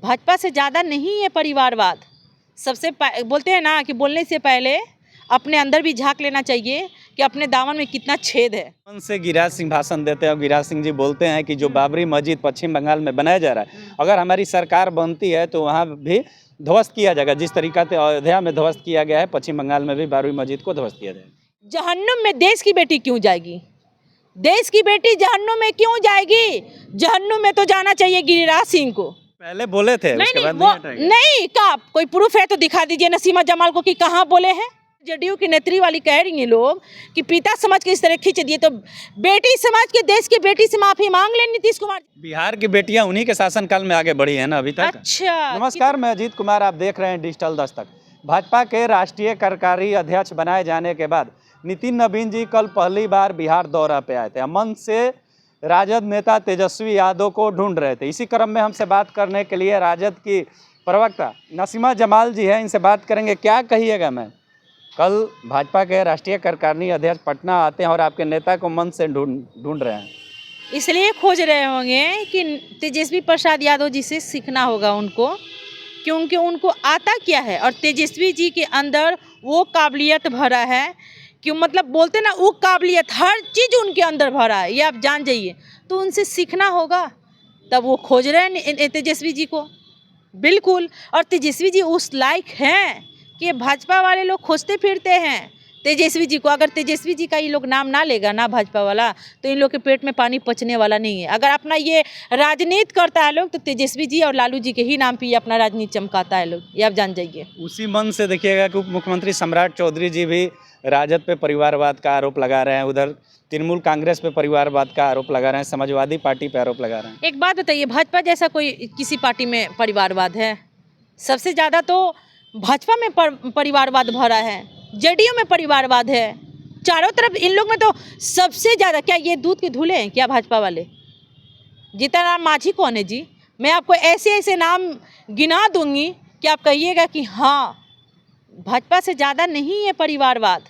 भाजपा से ज़्यादा नहीं है परिवारवाद। बोलते हैं ना कि बोलने से पहले अपने अंदर भी झांक लेना चाहिए कि अपने दामन में कितना छेद है। मन से गिरिराज सिंह भाषण देते हैं और गिरिराज सिंह जी बोलते हैं कि जो बाबरी मस्जिद पश्चिम बंगाल में बनाया जा रहा है, अगर हमारी सरकार बनती है तो वहाँ भी ध्वस्त किया जाएगा। जिस तरीका से अयोध्या में ध्वस्त किया गया है, पश्चिम बंगाल में भी बाबरी मस्जिद को ध्वस्त किया जाएगा। जहन्नुम में देश की बेटी क्यों जाएगी? देश की बेटी जहन्नुम में क्यों जाएगी? जहन्नुम में तो जाना चाहिए गिरिराज सिंह को। पहले बोले थे, उसके बाद नहीं, नहीं का कोई प्रूफ है तो दिखा दीजिए नसीमा जमाल को कि कहाँ बोले हैं। जेडीयू की नेत्री वाली कह रही हैं लोग कि पिता समाज के इस तरह खींच दिए, तो बेटी समाज के देश की बेटी से माफी मांग ले नीतीश कुमार। बिहार की बेटियां उन्हीं के शासनकाल में आगे बढ़ी है ना अभी तक। अच्छा, नमस्कार, मैं अजीत कुमार, आप देख रहे हैं डिजिटल दस्तक। भाजपा के राष्ट्रीय कार्यकारी अध्यक्ष बनाए जाने के बाद नितिन नवीन जी कल पहली बार बिहार दौरा पे आए थे। अमन से राजद नेता तेजस्वी यादव को ढूंढ रहे थे। इसी क्रम में हमसे बात करने के लिए राजद की प्रवक्ता नसीमा जमाल जी हैं, इनसे बात करेंगे। क्या कहिएगा मैम, कल भाजपा के राष्ट्रीय कार्यकारिणी अध्यक्ष पटना आते हैं और आपके नेता को मन से ढूंढ रहे हैं, इसलिए खोज रहे होंगे कि तेजस्वी प्रसाद यादव जी से सीखना होगा उनको, क्योंकि उनको आता क्या है और तेजस्वी जी के अंदर वो काबिलियत भरा है। क्यों मतलब बोलते ना, वो काबिलियत हर चीज़ उनके अंदर भरा है, ये आप जान जाइए। तो उनसे सीखना होगा, तब वो खोज रहे हैं तेजस्वी जी को। बिल्कुल, और तेजस्वी जी उस लायक हैं कि भाजपा वाले लोग खोजते फिरते हैं तेजस्वी जी को। अगर तेजस्वी जी का ये लोग नाम ना लेगा ना भाजपा वाला, तो इन लोग के पेट में पानी पचने वाला नहीं है। अगर अपना ये राजनीति करता है लोग, तो तेजस्वी जी और लालू जी के ही नाम पे ये अपना राजनीति चमकाता है लोग, ये आप जान जाइए। उसी मन से देखिएगा कि उप मुख्यमंत्री सम्राट चौधरी जी भी राजद पे परिवारवाद का आरोप लगा रहे हैं, उधर तृणमूल कांग्रेस पे परिवारवाद का आरोप लगा रहे हैं, समाजवादी पार्टी पे आरोप लगा रहे हैं। एक बात बताइए, भाजपा जैसा कोई किसी पार्टी में परिवारवाद है? सबसे ज़्यादा तो भाजपा में परिवारवाद भरा है, जेडीयू में परिवारवाद है, चारों तरफ इन लोग में तो सबसे ज़्यादा। क्या ये दूध के धुले हैं क्या भाजपा वाले? जीतनराम मांझी कौन है जी? मैं आपको ऐसे ऐसे नाम गिना दूंगी कि आप कहिएगा कि हाँ, भाजपा से ज़्यादा नहीं है परिवारवाद।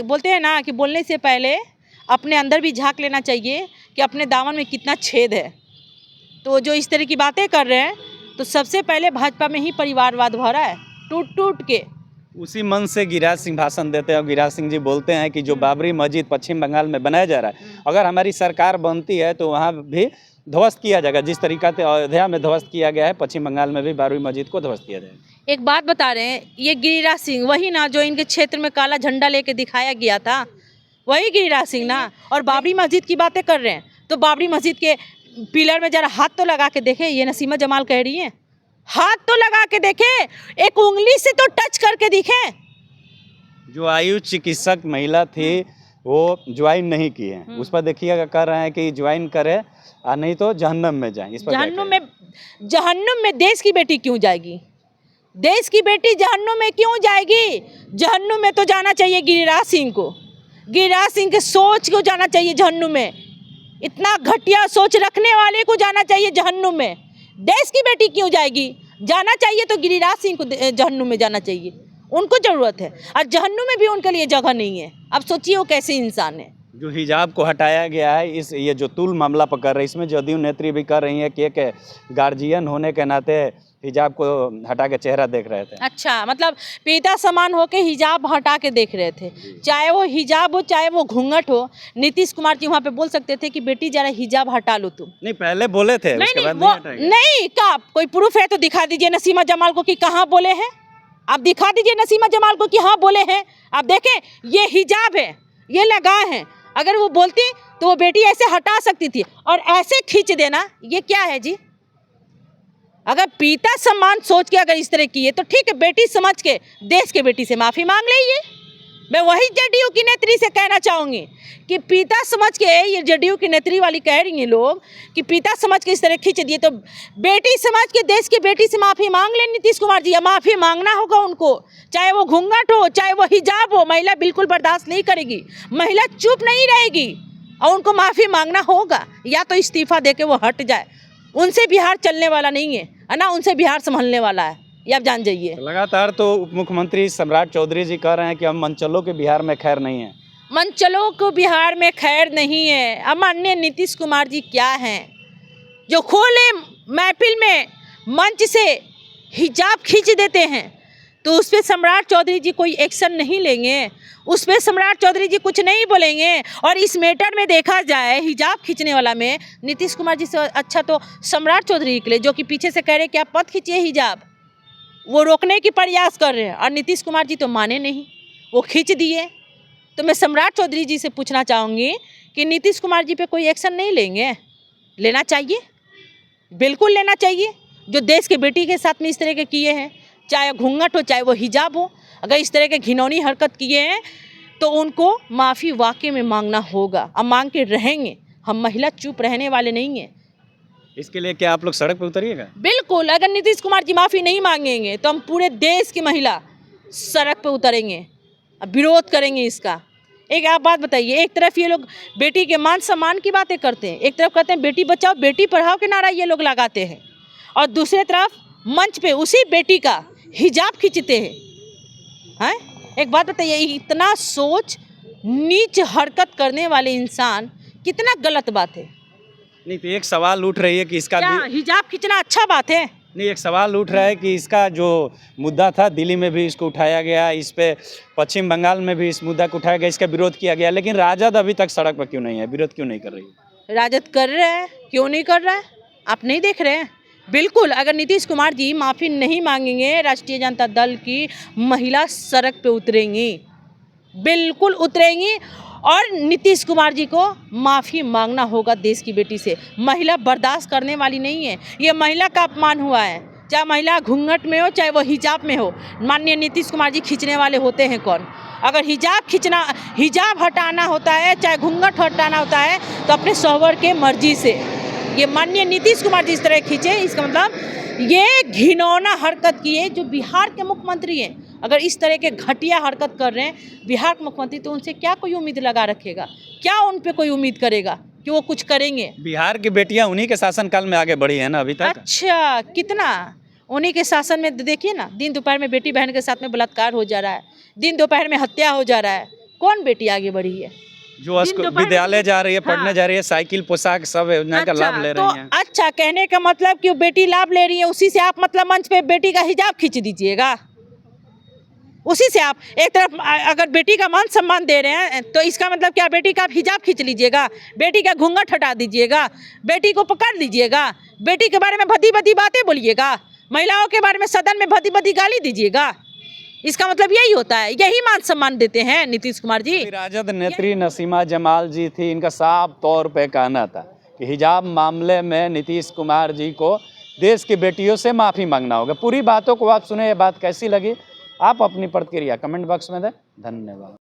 बोलते हैं ना कि बोलने से पहले अपने अंदर भी झांक लेना चाहिए कि अपने दामन में कितना छेद है। तो जो इस तरह की बातें कर रहे हैं, तो सबसे पहले भाजपा में ही परिवारवाद भरा है, टूट टूट के। उसी मन से गिरिराज सिंह भाषण देते हैं और गिरिराज सिंह जी बोलते हैं कि जो बाबरी मस्जिद पश्चिम बंगाल में बनाया जा रहा है, अगर हमारी सरकार बनती है तो वहाँ भी ध्वस्त किया जाएगा। जिस तरीका से अयोध्या में ध्वस्त किया गया है, पश्चिम बंगाल में भी बाबरी मस्जिद को ध्वस्त किया जाएगा। एक बात बता रहे हैं, ये गिरिराज सिंह वही ना जो इनके क्षेत्र में काला झंडा लेके दिखाया गया था, वही गिरिराज सिंह ना। और बाबरी मस्जिद की बातें कर रहे हैं, तो बाबरी मस्जिद के पिलर में जरा हाथ तो लगा के देखे। ये नसीमा जमाल कह रही है, हाथ तो लगा के देखे, एक उंगली से तो टच करके दिखे। जो आयुष चिकित्सक महिला थी वो ज्वाइन नहीं की है, उस पर देखिएगा कर रहे हैं कि ज्वाइन करे और नहीं तो जहन्नम में जाए। इस पर जहन्नुम में देश की बेटी क्यों जाएगी? देश की बेटी जहन्नुम में क्यों जाएगी? जहन्नुम में तो जाना चाहिए गिरिराज सिंह को। गिरिराज सिंह के सोच को जाना चाहिए जहन्नुम में। इतना घटिया सोच रखने वाले को जाना चाहिए जहन्नुम में। देश की बेटी क्यों जाएगी? जाना चाहिए तो गिरिराज सिंह को जहन्नुम में जाना चाहिए, उनको ज़रूरत है। और जहन्नुम में भी उनके लिए जगह नहीं है। अब सोचिए वो कैसे इंसान है। जो हिजाब को हटाया गया है, ये जो तुल मामला पकड़ रही है, इसमें जदयू नेत्री भी कर रही है कि एक गार्जियन होने के नाते हिजाब को हटा के चेहरा देख रहे थे। अच्छा, मतलब पिता समान होके हिजाब हटा के देख रहे थे, चाहे वो हिजाब हो चाहे वो घूंघट हो। नीतीश कुमार जी वहाँ पे बोल सकते थे कि बेटी जरा हिजाब हटा लो तुम। नहीं, पहले बोले थे, उसके बाद नहीं हटाया। नहीं का कोई प्रूफ है तो दिखा दीजिए नसीमा जमाल को कि कहाँ बोले हैं। आप दिखा दीजिए नसीमा जमाल को कि हाँ बोले हैं। आप देखें, ये हिजाब है, ये लगाए हैं। अगर वो बोलती तो वो बेटी ऐसे हटा सकती थी, और ऐसे खींच देना ये क्या है जी? अगर पिता सम्मान सोच के अगर इस तरह की है तो ठीक है, बेटी समझ के देश के बेटी से माफ़ी मांग लीजिए। मैं वही जेडीयू की नेत्री से कहना चाहूँगी कि पिता समझ के, ये जेडीयू की नेत्री वाली कह रही हैं लोग कि पिता समझ के इस तरह खींच दिए, तो बेटी समझ के देश की बेटी से माफ़ी मांग ले नीतीश कुमार जी। माफ़ी मांगना होगा उनको, चाहे वो घूंघट हो चाहे वो हिजाब हो। महिला बिल्कुल बर्दाश्त नहीं करेगी, महिला चुप नहीं रहेगी, और उनको माफ़ी मांगना होगा, या तो इस्तीफा दे के वो हट जाए। उनसे बिहार चलने वाला नहीं है ना, उनसे बिहार संभलने वाला है, ये आप जान जाइए। लगातार तो उप मुख्यमंत्री सम्राट चौधरी जी कह रहे हैं कि हम मंचलों के बिहार में खैर नहीं है। मंचलों को बिहार में खैर नहीं है। अब माननीय नीतीश कुमार जी क्या हैं जो खोले महफिल में मंच से हिजाब खींच देते हैं तो उस पर सम्राट चौधरी जी कोई एक्शन नहीं लेंगे, उस पर सम्राट चौधरी जी कुछ नहीं बोलेंगे। और इस मैटर में देखा जाए हिजाब खींचने वाला में नीतीश कुमार जी से अच्छा तो सम्राट चौधरी निकले, जो कि पीछे से कह रहे कि आप मत खींचिए हिजाब, वो रोकने की प्रयास कर रहे हैं। और नीतीश कुमार जी तो माने नहीं, वो खींच दिए। तो मैं सम्राट चौधरी जी से पूछना चाहूँगी कि नीतीश कुमार जी पे कोई एक्शन नहीं लेंगे? लेना चाहिए, बिल्कुल लेना चाहिए। जो देश के बेटी के साथ में इस तरह के किए हैं, चाहे घूंघट हो चाहे वो हिजाब हो, अगर इस तरह के घिनौनी हरकत किए हैं तो उनको माफ़ी वाकई में मांगना होगा। अब मांग के रहेंगे, हम महिला चुप रहने वाले नहीं हैं। इसके लिए क्या आप लोग सड़क पर उतरिएगा? बिल्कुल, अगर नीतीश कुमार जी माफ़ी नहीं मांगेंगे तो हम पूरे देश की महिला सड़क पे उतरेंगे, विरोध करेंगे इसका। एक आप बात बताइए, एक तरफ ये लोग बेटी के मान सम्मान की बातें करते हैं, एक तरफ कहते हैं बेटी बचाओ बेटी पढ़ाओ के नारा ये लोग लगाते हैं, और दूसरे तरफ मंच पे उसी बेटी का हिजाब खींचते हैं। एक बात बताइए, इतना सोच नीच हरकत करने वाले इंसान, कितना गलत बात है। नहीं तो एक सवाल उठ रही है कि इसका क्या हिजाब खींचना अच्छा बात है? नहीं, एक सवाल उठ रहा है कि इसका जो मुद्दा था दिल्ली में भी इसको उठाया गया, इस पे पश्चिम बंगाल में भी इस मुद्दा को उठाया गया, इसका विरोध किया गया, लेकिन राजद अभी तक सड़क पर क्यों नहीं है, विरोध क्यों नहीं कर रही है? राजद कर रहा है, क्यों नहीं कर रहा है? आप नहीं देख रहे हैं? बिल्कुल, अगर नीतीश कुमार जी माफ़ी नहीं मांगेंगे, राष्ट्रीय जनता दल की महिला सड़क पे उतरेंगी, बिल्कुल उतरेंगी। और नीतीश कुमार जी को माफ़ी मांगना होगा देश की बेटी से। महिला बर्दाश्त करने वाली नहीं है, ये महिला का अपमान हुआ है, चाहे महिला घूंघट में हो चाहे वो हिजाब में हो। माननीय नीतीश कुमार जी खींचने वाले होते हैं कौन? अगर हिजाब हटाना होता है, चाहे घूंघट हटाना होता है, तो अपने शौहर के मर्जी से। ये माननीय नीतीश कुमार जी इस तरह खींचे, इसका मतलब ये घिनौना हरकत किए जो बिहार के मुख्यमंत्री हैं। अगर इस तरह के घटिया हरकत कर रहे हैं बिहार के मुख्यमंत्री, तो उनसे क्या कोई उम्मीद लगा रखेगा? क्या उन पे कोई उम्मीद करेगा कि वो कुछ करेंगे? बिहार की बेटियां उन्हीं के शासनकाल में आगे बढ़ी है ना अभी तक। अच्छा, कितना उन्हीं के शासन में? देखिए ना, दिन दोपहर में बेटी बहन के साथ में बलात्कार हो जा रहा है, दिन दोपहर में हत्या हो जा रहा है। कौन बेटी आगे बढ़ी है? जो विद्यालय जा रही है, पढ़ने जा रही है, साइकिल पोशाक सब योजना का लाभ ले रही हैं। अच्छा, कहने का मतलब कि बेटी लाभ ले रही है, उसी से आप मतलब मंच पे बेटी का हिजाब खींच दीजिएगा? उसी से आप एक तरफ अगर बेटी का मान सम्मान दे रहे हैं तो इसका मतलब क्या बेटी का आप हिजाब खींच लीजिएगा, बेटी का घूंघट हटा दीजिएगा, बेटी को पकड़ लीजिएगा, बेटी के बारे में भद्दी भद्दी बातें बोलिएगा, महिलाओं के बारे में सदन में भद्दी भद्दी गाली दीजिएगा? इसका मतलब यही होता है, यही मान सम्मान देते हैं नीतीश कुमार जी? राजद नेत्री नसीमा जमाल जी थी, इनका साफ तौर पे कहना था कि हिजाब मामले में नीतीश कुमार जी को देश की बेटियों से माफ़ी मांगना होगा। पूरी बातों को आप सुने, ये बात कैसी लगी आप अपनी प्रतिक्रिया कमेंट बॉक्स में दें। धन्यवाद।